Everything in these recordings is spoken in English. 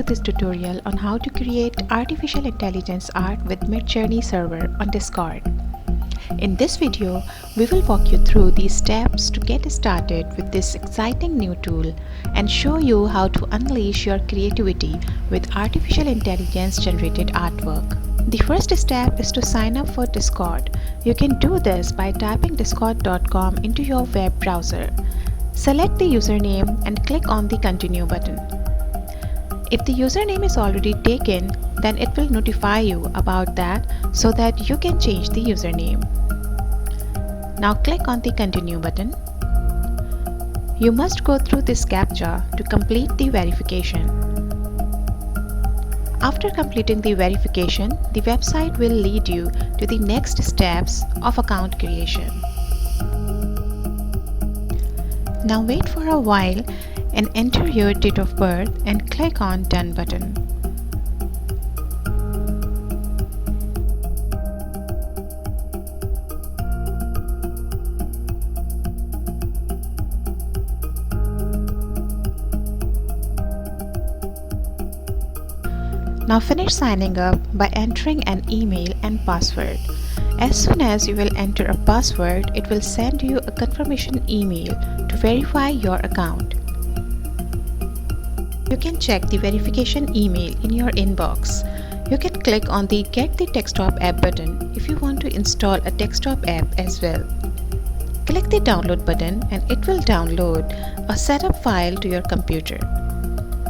to this tutorial on how to create artificial intelligence art with Midjourney Server on Discord. In this video, we will walk you through these steps to get started with this exciting new tool and show you how to unleash your creativity with artificial intelligence generated artwork. The first step is to sign up for Discord. You can do this by typing discord.com into your web browser. Select the username and click on the Continue button. If the username is already taken, then it will notify you about that so that you can change the username. Now click on the Continue button. You must go through this CAPTCHA to complete the verification. After completing the verification, the website will lead you to the next steps of account creation. Now wait for a while and enter your date of birth and click on Done button. Now finish signing up by entering an email and password. As soon as you will enter a password, it will send you a confirmation email to verify your account. You can check the verification email in your inbox. You can click on the Get the Desktop app button if you want to install a desktop app as well. Click the Download button and it will download a setup file to your computer.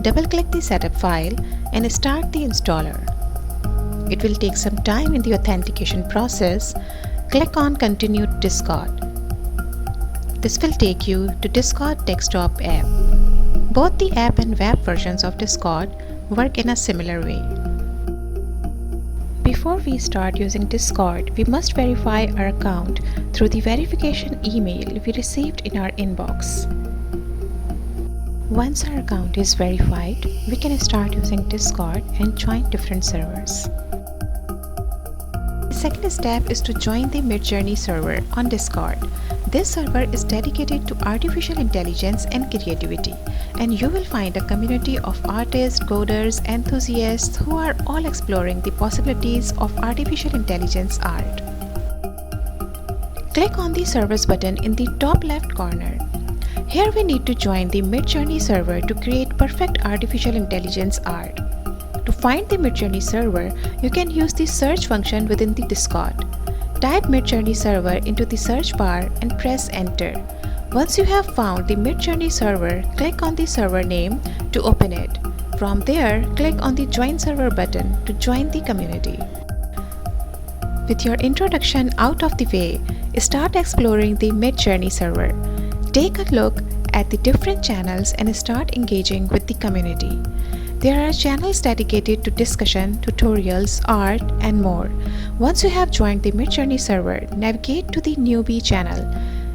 Double-click the setup file and start the installer. It will take some time in the authentication process. Click on Continue to Discord. This will take you to Discord desktop app. Both the app and web versions of Discord work in a similar way. Before we start using Discord, we must verify our account through the verification email we received in our inbox. Once our account is verified, we can start using Discord and join different servers. The second step is to join the Midjourney server on Discord. This server is dedicated to artificial intelligence and creativity, and you will find a community of artists, coders, enthusiasts who are all exploring the possibilities of artificial intelligence art. Click on the Servers button in the top left corner. Here we need to join the Midjourney server to create perfect artificial intelligence art. To find the Midjourney server, you can use the search function within the Discord. Type Midjourney server into the search bar and press enter. Once you have found the Midjourney server, click on the server name to open it. From there, click on the Join Server button to join the community. With your introduction out of the way, start exploring the Midjourney server. Take a look at the different channels and start engaging with the community. There are channels dedicated to discussion, tutorials, art, and more. Once you have joined the Midjourney server, navigate to the Newbie channel.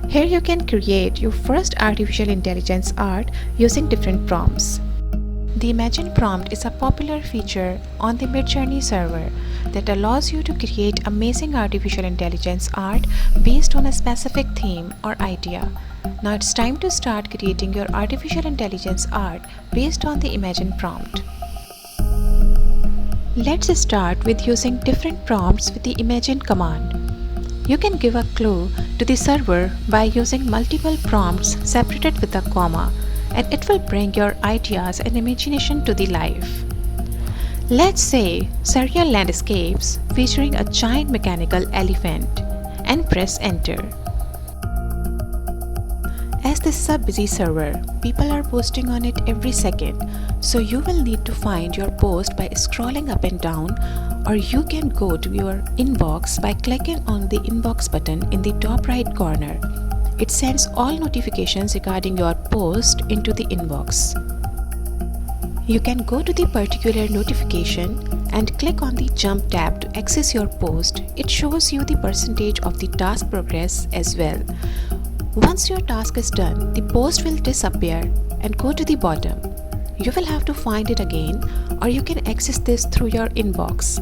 Here you can create your first artificial intelligence art using different prompts. The Imagine prompt is a popular feature on the Midjourney server that allows you to create amazing artificial intelligence art based on a specific theme or idea. Now it's time to start creating your artificial intelligence art based on the Imagine prompt. Let's start with using different prompts with the Imagine command. You can give a clue to the server by using multiple prompts separated with a comma, and it will bring your ideas and imagination to the life. Let's say surreal landscapes featuring a giant mechanical elephant and press enter. As this is a busy server, people are posting on it every second, so you will need to find your post by scrolling up and down, or you can go to your inbox by clicking on the inbox button in the top right corner. It sends all notifications regarding your post into the inbox. You can go to the particular notification and click on the Jump tab to access your post. It shows you the percentage of the task progress as well. Once your task is done, the post will disappear and go to the bottom. You will have to find it again, or you can access this through your inbox.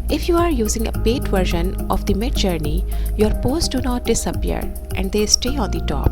If you are using a paid version of the Midjourney, your posts do not disappear and they stay on the top.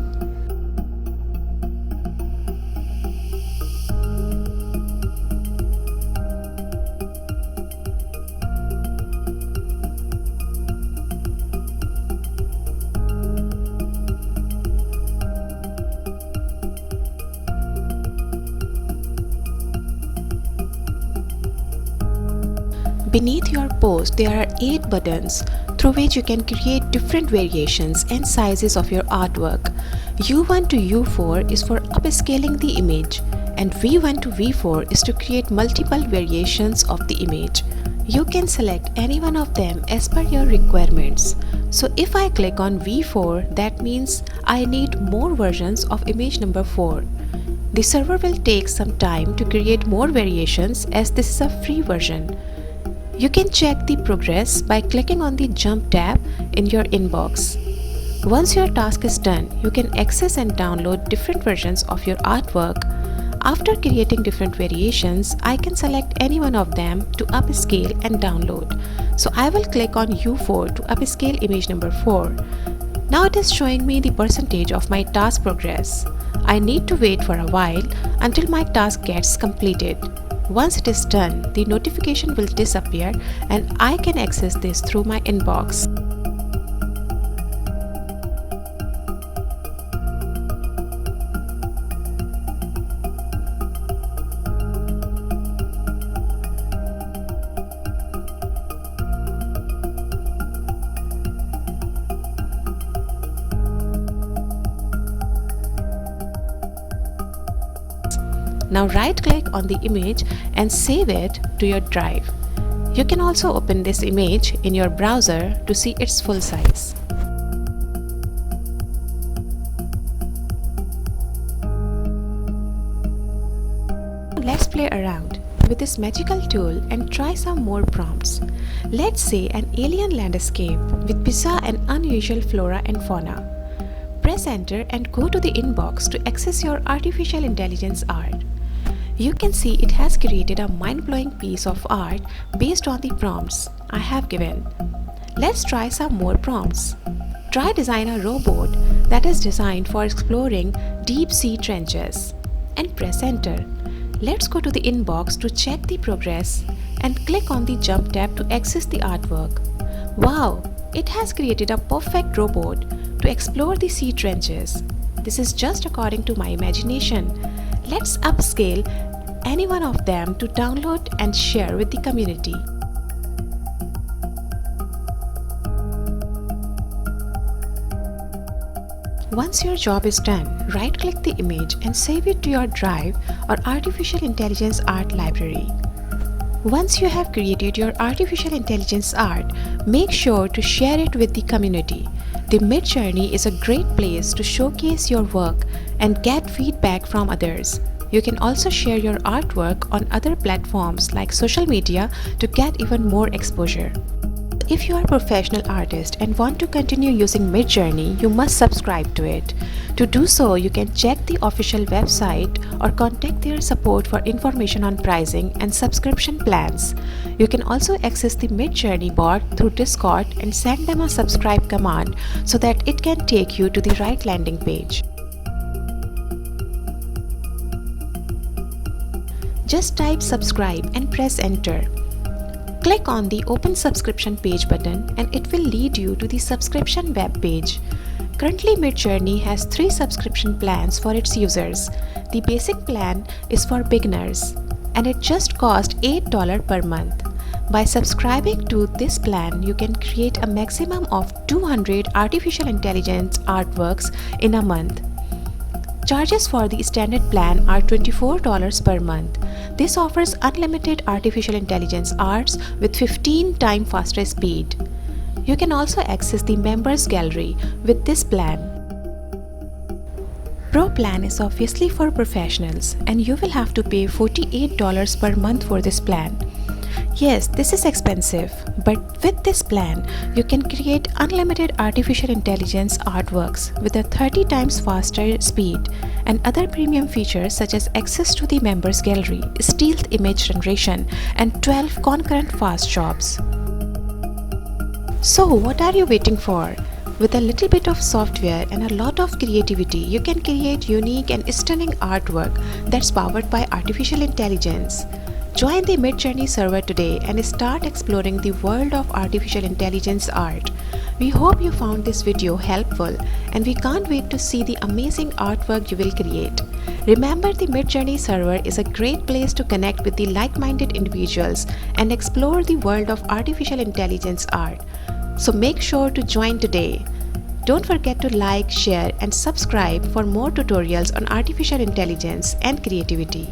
Beneath your post, there are 8 buttons through which you can create different variations and sizes of your artwork. U1 to U4 is for upscaling the image, and V1 to V4 is to create multiple variations of the image. You can select any one of them as per your requirements. So if I click on V4, that means I need more versions of image number 4. The server will take some time to create more variations as this is a free version. You can check the progress by clicking on the Jump tab in your inbox. Once your task is done, you can access and download different versions of your artwork. After creating different variations, I can select any one of them to upscale and download. So I will click on U4 to upscale image number 4. Now it is showing me the percentage of my task progress. I need to wait for a while until my task gets completed. Once it is done, the notification will disappear and I can access this through my inbox. Now right-click on the image and save it to your drive. You can also open this image in your browser to see its full size. Let's play around with this magical tool and try some more prompts. Let's say an alien landscape with bizarre and unusual flora and fauna. Press enter and go to the inbox to access your artificial intelligence art. You can see it has created a mind-blowing piece of art based on the prompts I have given. Let's try some more prompts. Try design a robot that is designed for exploring deep sea trenches and press enter. Let's go to the inbox to check the progress and click on the Jump tab to access the artwork. Wow! It has created a perfect robot to explore the sea trenches. This is just according to my imagination. Let's upscale any one of them to download and share with the community. Once your job is done, right-click the image and save it to your drive or artificial intelligence art library. Once you have created your artificial intelligence art, make sure to share it with the community. The Midjourney is a great place to showcase your work and get feedback from others. You can also share your artwork on other platforms like social media to get even more exposure. If you are a professional artist and want to continue using Midjourney, you must subscribe to it. To do so, you can check the official website or contact their support for information on pricing and subscription plans. You can also access the Midjourney bot through Discord and send them a subscribe command so that it can take you to the right landing page. Just type subscribe and press enter. Click on the Open Subscription Page button and it will lead you to the subscription web page. Currently, Midjourney has 3 subscription plans for its users. The basic plan is for beginners and it just costs $8 per month. By subscribing to this plan, you can create a maximum of 200 artificial intelligence artworks in a month. Charges for the standard plan are $24 per month. This offers unlimited artificial intelligence arts with 15 times faster speed. You can also access the members gallery with this plan. Pro plan is obviously for professionals and you will have to pay $48 per month for this plan. Yes, this is expensive, but with this plan, you can create unlimited artificial intelligence artworks with a 30 times faster speed and other premium features such as access to the members gallery, stealth image generation, and 12 concurrent fast jobs. So what are you waiting for? With a little bit of software and a lot of creativity, you can create unique and stunning artwork that's powered by artificial intelligence. Join the Midjourney server today and start exploring the world of artificial intelligence art. We hope you found this video helpful and we can't wait to see the amazing artwork you will create. Remember, the Midjourney server is a great place to connect with the like-minded individuals and explore the world of artificial intelligence art. So make sure to join today. Don't forget to like, share and subscribe for more tutorials on artificial intelligence and creativity.